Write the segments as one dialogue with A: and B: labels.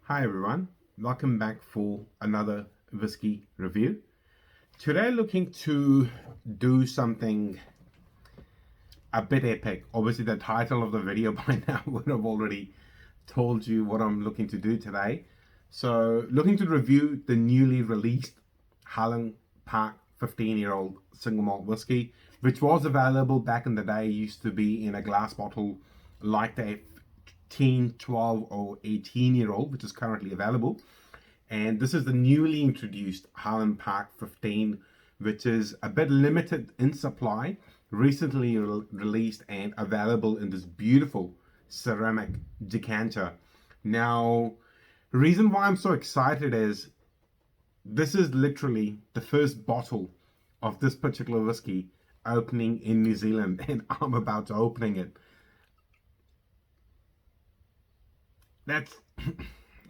A: Hi everyone, welcome back for another whiskey review. Today looking to do something a bit epic. Obviously the title of the video by now would have already told you what I'm looking to do today. So looking to review the newly released Highland Park 15-year-old single malt whiskey, which was available back in the day. It used to be in a glass bottle like the 12 or 18-year-old, which is currently available. And this is the newly introduced Highland Park 15, which is a bit limited in supply, recently released and available in this beautiful ceramic decanter. Now, the reason why I'm so excited is this is literally the first bottle of this particular whiskey opening in New Zealand, and I'm about to opening it. That's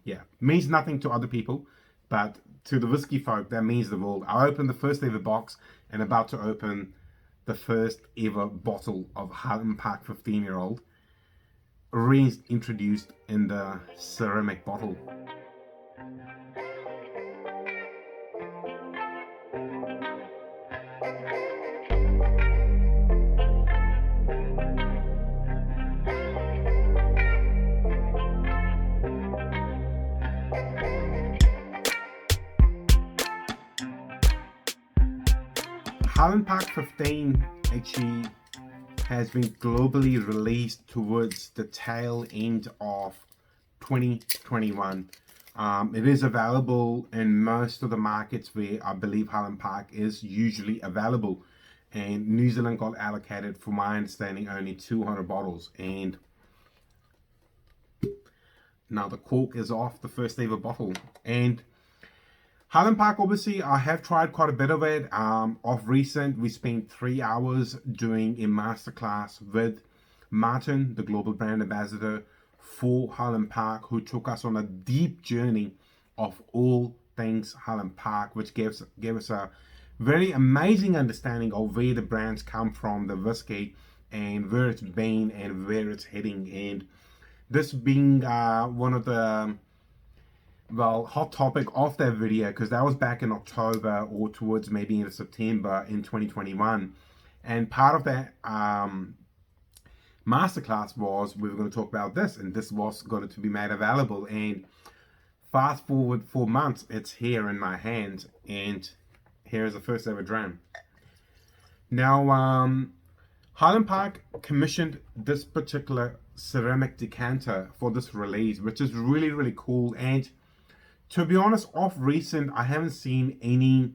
A: yeah, means nothing to other people, but to the whiskey folk that means the world. I opened the first ever box and about to open the first ever bottle of Highland Park 15-year-old, reintroduced in the ceramic bottle. Highland Park 15 actually has been globally released towards the tail end of 2021. It is available in most of the markets where I believe Highland Park is usually available, and New Zealand got allocated, for my understanding, only 200 bottles. And now the cork is off the first ever bottle. And Highland Park, obviously, I have tried quite a bit of it. Of recent, we spent 3 hours doing a masterclass with Martin, the global brand ambassador for Highland Park, who took us on a deep journey of all things Highland Park, which gave us a very amazing understanding of where the brands come from, the whiskey, and where it's been and where it's heading. And this being one of the hot topic of that video, because that was back in October or towards maybe in September in 2021, and part of that masterclass was we were going to talk about this, and this was going to be made available. And fast forward 4 months, it's here in my hands, and here's the first ever dram. Now, Highland Park commissioned this particular ceramic decanter for this release, which is really, really cool. And to be honest, off recent, I haven't seen any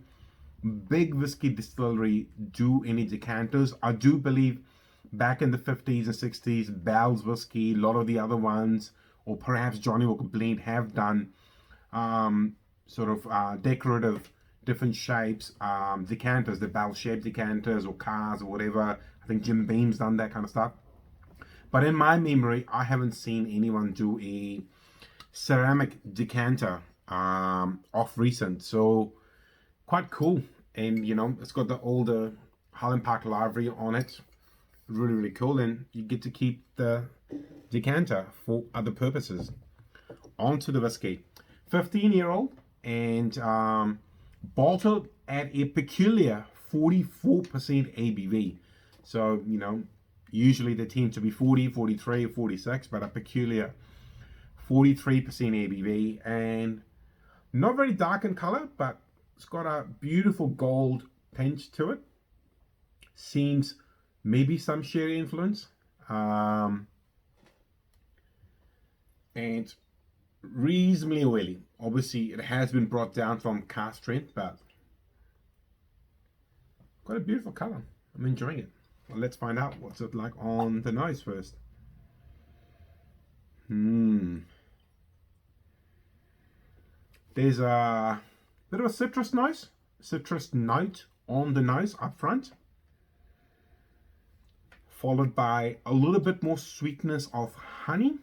A: big whiskey distillery do any decanters. I do believe back in the 50s and 60s, Bell's Whiskey, a lot of the other ones, or perhaps Johnny Walker Blend, have done decorative, different shapes, decanters, the bell-shaped decanters or cars or whatever. I think Jim Beam's done that kind of stuff. But in my memory, I haven't seen anyone do a ceramic decanter off recent. So quite cool. And you know, it's got the older Highland Park library on it. Really, really cool. And you get to keep the decanter for other purposes. On to the whiskey. 15-year-old and bottled at a peculiar 44% ABV. So, you know, usually they tend to be 40, 43, 46, but a peculiar 43% ABV, and not very dark in color, but it's got a beautiful gold tinge to it. Seems maybe some sherry influence, and reasonably oily. Obviously, it has been brought down from cask strength, but got a beautiful color. I'm enjoying it. Well, let's find out what's it like on the nose first. There's a bit of a citrus note on the nose up front, followed by a little bit more sweetness of honey,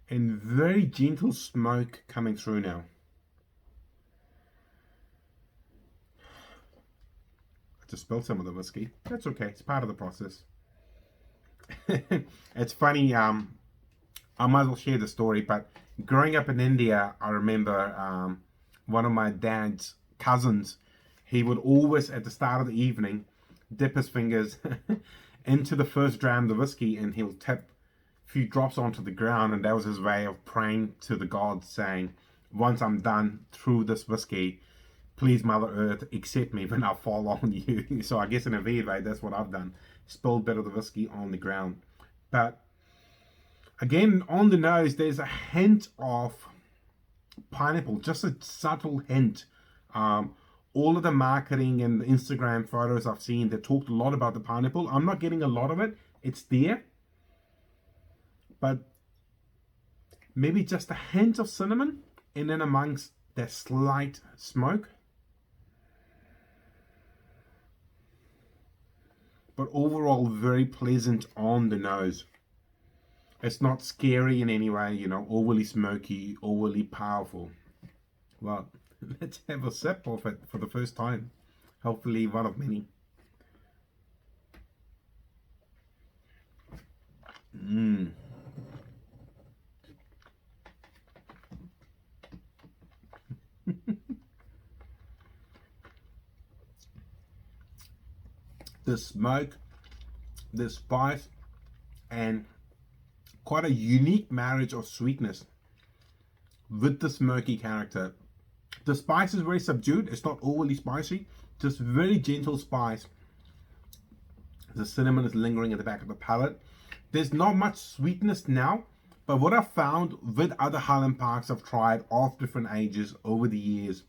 A: and very gentle smoke coming through now. I just spilled some of the whiskey. That's okay, it's part of the process. It's funny, I might as well share the story. But growing up in India, I remember one of my dad's cousins, he would always at the start of the evening dip his fingers into the first dram of whiskey, and he'll tip a few drops onto the ground, and that was his way of praying to the gods, saying, once I'm done through this whiskey, please Mother Earth accept me when I fall on you. So I guess in a weird way that's what I've done, spilled a bit of the whiskey on the ground. But again, on the nose there's a hint of pineapple, just a subtle hint. All of the marketing and the Instagram photos I've seen, they talked a lot about the pineapple. I'm not getting a lot of it. It's there, but maybe just a hint of cinnamon, and then amongst that slight smoke. But overall, very pleasant on the nose. It's not scary in any way, you know, overly smoky, overly powerful. Well, let's have a sip of it for the first time. Hopefully one of many. The smoke, the spice, and quite a unique marriage of sweetness with the smoky character. The spice is very subdued. It's not overly spicy, just very gentle spice. The cinnamon is lingering at the back of the palate. There's not much sweetness now, but what I've found with other Highland Parks I've tried of different ages over the years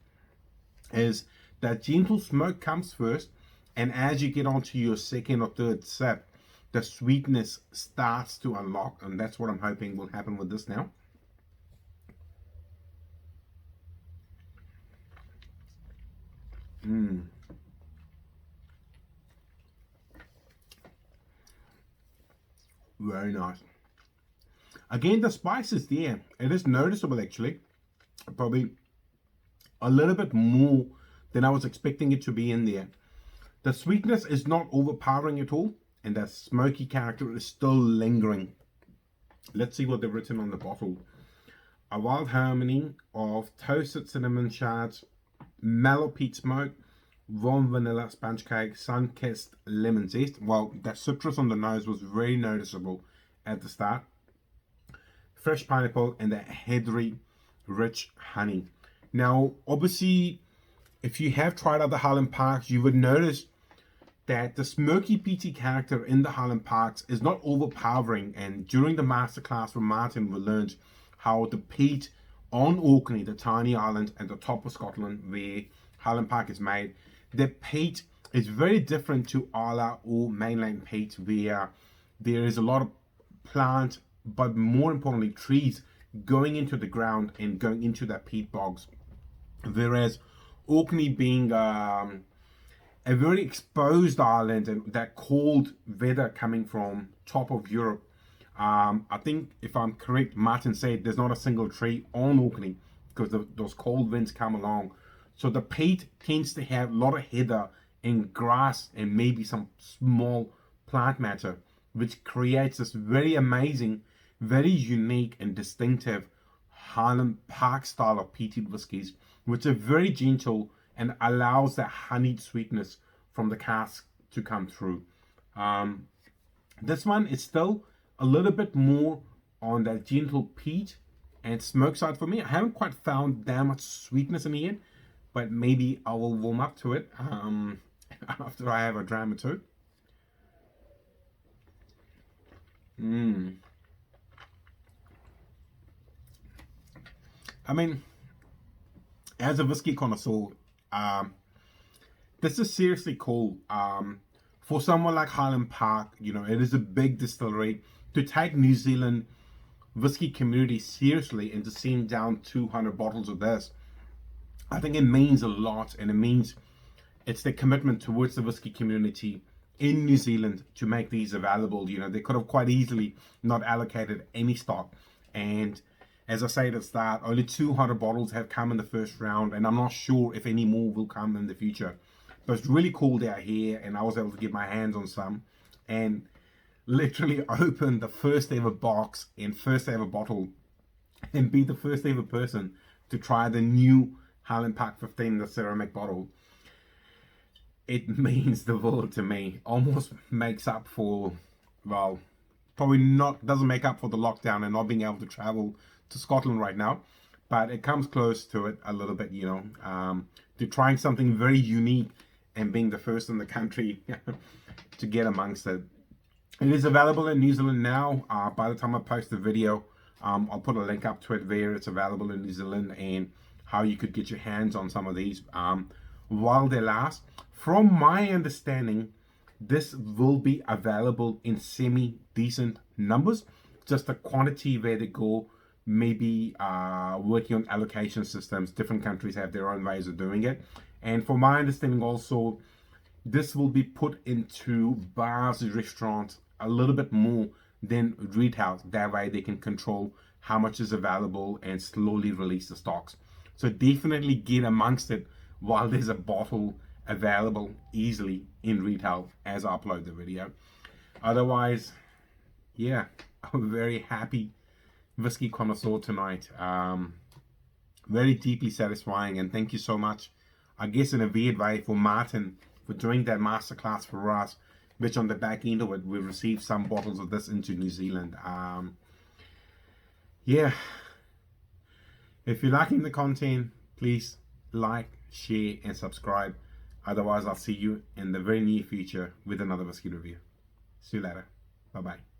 A: is that gentle smoke comes first, and as you get onto your second or third sip, the sweetness starts to unlock, and that's what I'm hoping will happen with this now. Very nice. Again, the spice is there. It is noticeable actually. Probably a little bit more than I was expecting it to be in there. The sweetness is not overpowering at all, and that smoky character is still lingering. Let's see what they've written on the bottle. A wild harmony of toasted cinnamon shards, mellow peat smoke, warm vanilla sponge cake, sun-kissed lemon zest. Well, that citrus on the nose was very noticeable at the start. Fresh pineapple and that heathery, rich honey. Now, obviously, if you have tried other Highland Parks, you would notice that the smoky peaty character in the Highland Parks is not overpowering. And during the masterclass from Martin, we learned how the peat on Orkney, the tiny island at the top of Scotland where Highland Park is made, the peat is very different to Isla or mainland peat, where there is a lot of plant, but more importantly trees going into the ground and going into that peat bogs. Whereas Orkney being a very exposed island and that cold weather coming from top of Europe, I think if I'm correct, Martin said there's not a single tree on Orkney because those cold winds come along. So the peat tends to have a lot of heather and grass and maybe some small plant matter, which creates this very amazing, very unique and distinctive Highland Park style of peated whiskies, which are very gentle and allows that honeyed sweetness from the cask to come through. This one is still a little bit more on that gentle peat and smoke side for me. I haven't quite found that much sweetness in the end, but maybe I will warm up to it after I have a dram or two. I mean, as a whiskey connoisseur, this is seriously cool. For someone like Highland Park, you know, it is a big distillery. To take New Zealand whiskey community seriously and to send down 200 bottles of this, I think it means a lot, and it means it's the commitment towards the whiskey community in New Zealand to make these available. You know, they could have quite easily not allocated any stock, and as I say at the start, only 200 bottles have come in the first round, and I'm not sure if any more will come in the future. But it's really cool they are here, and I was able to get my hands on some. And literally open the first ever box and first ever bottle and be the first ever person to try the new Highland Park 15, the ceramic bottle. It means the world to me. Almost makes up for, well, probably not, doesn't make up for the lockdown and not being able to travel to Scotland right now, but it comes close to it a little bit, you know, to trying something very unique and being the first in the country to get amongst it. It is available in New Zealand now. By the time I post the video, I'll put a link up to it there. It's available in New Zealand and how you could get your hands on some of these while they last. From my understanding, this will be available in semi-decent numbers. Just the quantity where they go, maybe working on allocation systems. Different countries have their own ways of doing it. And for my understanding also, this will be put into bars and restaurants a little bit more than retail. That way they can control how much is available and slowly release the stocks. So definitely get amongst it while there's a bottle available easily in retail as I upload the video. Otherwise, yeah, I'm a very happy whiskey connoisseur tonight. Very deeply satisfying, and thank you so much, I guess in a weird way, for Martin for doing that masterclass for us, which on the back end of it, we received some bottles of this into New Zealand. Yeah, if you're liking the content, please like, share, and subscribe. Otherwise, I'll see you in the very near future with another whiskey review. See you later. Bye-bye.